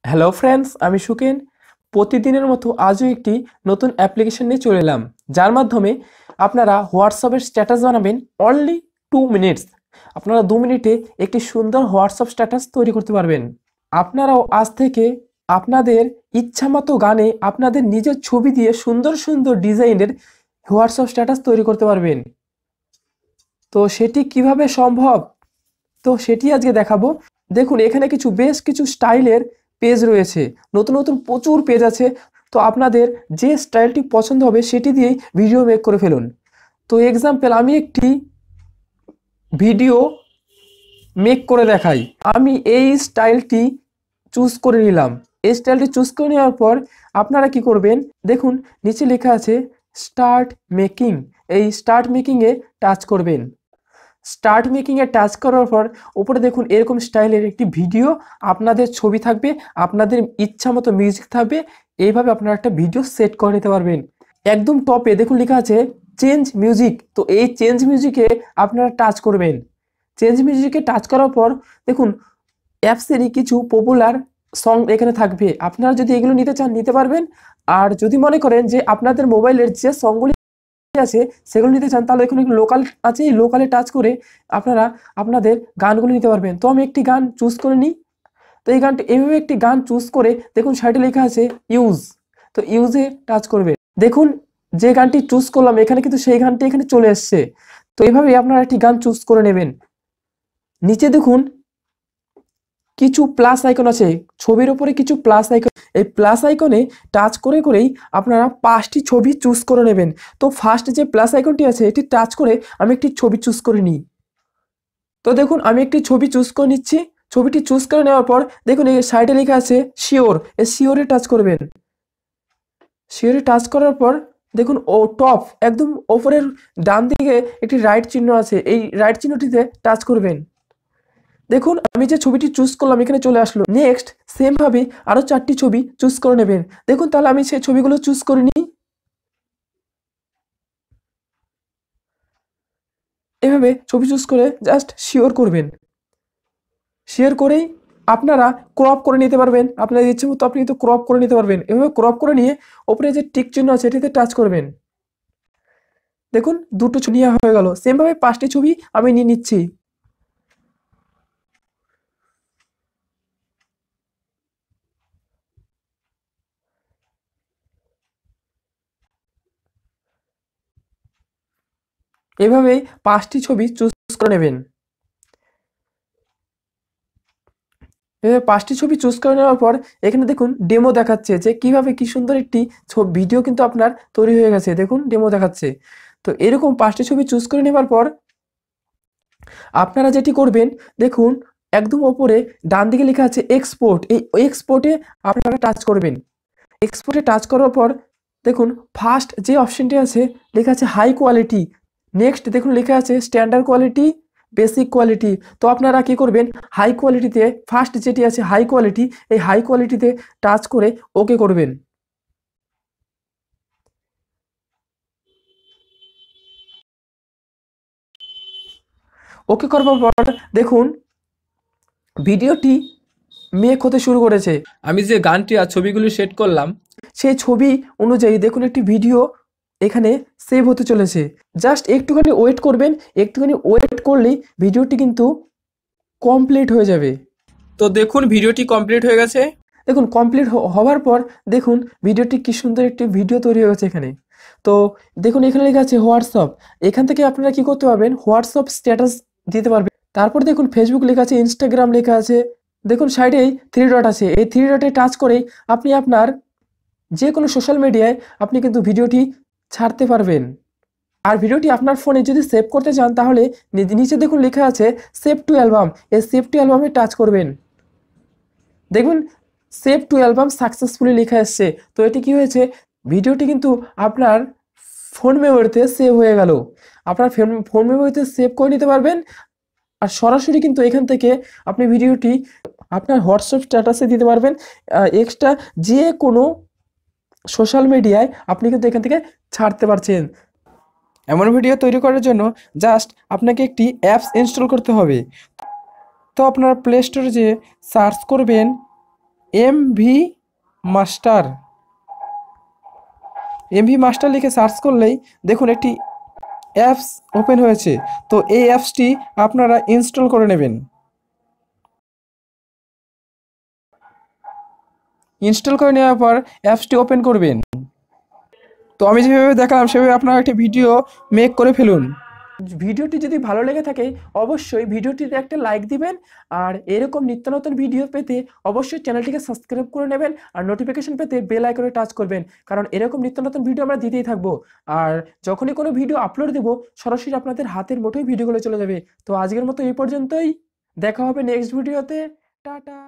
Hello friends, আমি সুকেন। প্রতিদিনের মতো আজও একটি নতুন অ্যাপ্লিকেশন নিয়ে চলে এলাম, যার মাধ্যমে আপনারা হোয়াটসঅ্যাপের স্ট্যাটাস বানাবেন অনলি 2 মিনিটস। আপনারা 2 মিনিটে একটি সুন্দর হোয়াটসঅ্যাপ স্ট্যাটাস তৈরি করতে পারবেন। আপনারাও আজ থেকে আপনাদের ইচ্ছামতো গানে আপনাদের নিজের ছবি দিয়ে সুন্দর সুন্দর ডিজাইনের হোয়াটসঅ্যাপ স্ট্যাটাস তৈরি করতে পারবেন। তো সেটি কিভাবে সম্ভব, তো সেটি আজকে দেখাবো। দেখুন, এখানে বেশ কিছু স্টাইলের পেজ রয়েছে, নতুন নতুন প্রচুর পেজ আছে। তো আপনাদের যে স্টাইলটি পছন্দ হবে সেটি দিয়েই ভিডিও মেক করে ফেলুন। তো এক্সাম্পল, আমি একটি ভিডিও মেক করে দেখাই। আমি এই স্টাইলটি চুজ করে নিলাম। এই স্টাইলটি চুজ করে নেওয়ার পর আপনারা কি করবেন, দেখুন নিচে লেখা আছে স্টার্ট মেকিং। এই স্টার্ট মেকিংয়ে টাচ করবেন। স্টার্ট মেকিংয়ে টাচ করার পর উপরে দেখুন এরকম স্টাইলের একটি ভিডিও, আপনাদের ছবি থাকবে, আপনাদের ইচ্ছা মতো মিউজিক থাকবে। এইভাবে আপনারা একটা ভিডিও সেট করে নিতে পারবেন। একদম টপে দেখুন লেখা আছে চেঞ্জ মিউজিক। তো এই চেঞ্জ মিউজিকে আপনারা টাচ করবেন। চেঞ্জ মিউজিকে টাচ করার পর দেখুন অ্যাপসেরই কিছু পপুলার সং এখানে থাকবে। আপনারা যদি এগুলো নিতে চান নিতে পারবেন। আর যদি মনে করেন যে আপনাদের মোবাইলের যে সংগুলি আছে সেগুলো নিতে চান, তাহলে এখানে লোকাল আছে, এই লোকালে টাচ করে আপনারা আপনাদের গানগুলো নিতে পারবেন। তো আমি একটি গান চুজ করে নিই। তো এই গানটি এইভাবে একটি গান চুজ করে দেখুন সাইডে লেখা আছে ইউজ। তো ইউজে টাচ করবে। দেখুন যে গানটি চুজ করলাম এখানে কিন্তু সেই গানটি এখানে চলে এসছে। তো এইভাবে আপনারা একটি গান চুজ করে নেবেন। নিচে দেখুন কিছু প্লাস আইকন আছে, ছবির উপরে কিছু প্লাস আইকন। এই প্লাস আইকনে টাচ করে করেই আপনারা 5টি ছবি চুজ করে নেবেন। তো ফার্স্ট যে প্লাস আইকনটি আছে এটি টাচ করে আমি একটি ছবি চুজ করে নিই। তো দেখুন আমি একটি ছবি চুজ করে নিচ্ছি। ছবিটি চুজ করে নেওয়ার পর দেখুন এই সাইডে লেখা আছে শিওর। এই শিওরে টাচ করবেন। শিওরে টাচ করার পর দেখুন ও টপ একদম ওপরের ডান দিকে একটি রাইট চিহ্ন আছে, এই রাইট চিহ্নটিতে টাচ করবেন। দেখুন আমি যে ছবিটি চুজ করলাম এখানে চলে আসলো। নেক্সট সেম ভাবে আরো 4টি ছবি চুজ করে নেবেন। দেখুন তাহলে আমি সেই ছবিগুলো চুজ করে নিই। এভাবে ছবি চুজ করে জাস্ট শিওর করবেন। শেয়ার করেই আপনারা ক্রপ করে নিতে পারবেন। আপনার ইচ্ছে মতো আপনি কিন্তু ক্রপ করে নিতে পারবেন। এভাবে ক্রপ করে নিয়ে ওপরে যে টিক চিহ্ন আছে এটিতে টাচ করবেন। দেখুন দুটো ছবি নেওয়া হয়ে গেল। সেমভাবে 5টি ছবি আমি নিয়ে নিচ্ছি। এভাবেই 5টি ছবি চুজ করে নেবেন। এভাবে 5টি ছবি চুজ করে নেওয়ার পর এখানে দেখুন ডেমো দেখাচ্ছে যে কিভাবে কি সুন্দর একটি ভিডিও কিন্তু আপনার তৈরি হয়ে গেছে। দেখুন ডেমো দেখাচ্ছে। তো এরকম 5টি ছবি চুজ করে নেবার পর আপনারা যেটি করবেন, দেখুন একদম ওপরে ডান দিকে লেখা আছে এক্সপোর্ট। এই এক্সপোর্টে আপনারা টাচ করবেন। এক্সপোর্টে টাচ করার পর দেখুন ফার্স্ট যে অপশনটি আছে লেখা আছে হাই কোয়ালিটি। নেক্সট দেখুন লেখা আছে স্ট্যান্ডার্ড কোয়ালিটি, বেসিক কোয়ালিটি। তো আপনারা কি করবেন, হাই কোয়ালিটিতে ফার্স্ট যেটি আছে হাই কোয়ালিটি, এই হাই কোয়ালিটিতে টাচ করে ওকে করবেন। ওকে করবার পর দেখুন ভিডিওটি মেক হতে শুরু করেছে। আমি যে গানটি আর ছবিগুলি সেট করলাম সেই ছবি অনুযায়ী দেখুন একটি ভিডিও এখানে সেভ হতে চলেছে। জাস্ট একটুখানি ওয়েট করবেন। একটুখানি ওয়েট করলেই ভিডিওটি কিন্তু কমপ্লিট হয়ে যাবে। তো দেখুন ভিডিওটি কমপ্লিট হয়ে গেছে। দেখুন কমপ্লিট হওয়ার পর দেখুন ভিডিওটি কি সুন্দর একটি ভিডিও তৈরি হয়ে গেছে এখানে। তো দেখুন এখানে লেখা আছে হোয়াটসঅ্যাপ। এখান থেকে আপনারা কি করতে পারবেন, হোয়াটসঅ্যাপ স্ট্যাটাস দিতে পারবেন। তারপর দেখুন ফেসবুক লেখা আছে, ইনস্টাগ্রাম লেখা আছে। দেখুন সাইডেই 3 ডট আছে, এই 3 ডটে টাচ করেই আপনি আপনার যে কোনো সোশ্যাল মিডিয়ায় আপনি কিন্তু ভিডিওটি ছাড়তে পারবেন। আর ভিডিওটি আপনার ফোনে যদি সেভ করতে চান তাহলে নিচে দেখুন লেখা আছে সেভ টু অ্যালবাম। এই সেভ টু অ্যালবামে টাচ করবেন। দেখুন সেভ টু অ্যালবাম সাকসেসফুলি লেখা এসছে। তো এটি কি হয়েছে, ভিডিওটি কিন্তু আপনার ফোন মেমোরিতে সেভ হয়ে গেল। আপনার ফোন মেমোরিতে সেভ করে নিতে পারবেন। আর সরাসরি কিন্তু এখান থেকে আপনি ভিডিওটি আপনার হোয়াটসঅ্যাপ স্ট্যাটাসে দিতে পারবেন। এক্সট্রা যে কোনো সোশ্যাল মিডিয়ায় আপনি কিন্তু এখান থেকে ছাড়তে পারছেন। এমন ভিডিও তৈরি করার জন্য জাস্ট আপনাকে একটি অ্যাপস ইনস্টল করতে হবে। তো আপনারা প্লে স্টোরে যেয়ে সার্চ করবেন MV মাস্টার। MV মাস্টার লিখে সার্চ করলেই দেখুন একটি অ্যাপস ওপেন হয়েছে। তো এই অ্যাপসটি আপনারা ইনস্টল করে নেবেন। ইনস্টল করে নেওয়ার পর অ্যাপসটি ওপেন করবেন। তো আমি যেভাবে দেখালাম সেভাবে আপনারা একটি ভিডিও মেক করে ফেলুন। ভিডিওটি যদি ভালো লেগে থাকে অবশ্যই ভিডিওটিতে একটা লাইক দিবেন, আর এরকম নিত্য নতুন ভিডিও পেতে অবশ্যই চ্যানেলটিকে সাবস্ক্রাইব করে নেবেন, আর নোটিফিকেশন পেতে বেল আইকনে টাচ করবেন, কারণ এরকম নিত্য নতুন ভিডিও আমরা দিতেই থাকবো। আর যখনই কোনো ভিডিও আপলোড দেব সরাসরি আপনাদের হাতের মুঠোয় ভিডিওগুলো চলে যাবে। তো আজকের মতো এই পর্যন্তই, দেখা হবে নেক্সট ভিডিওতে। টাটা।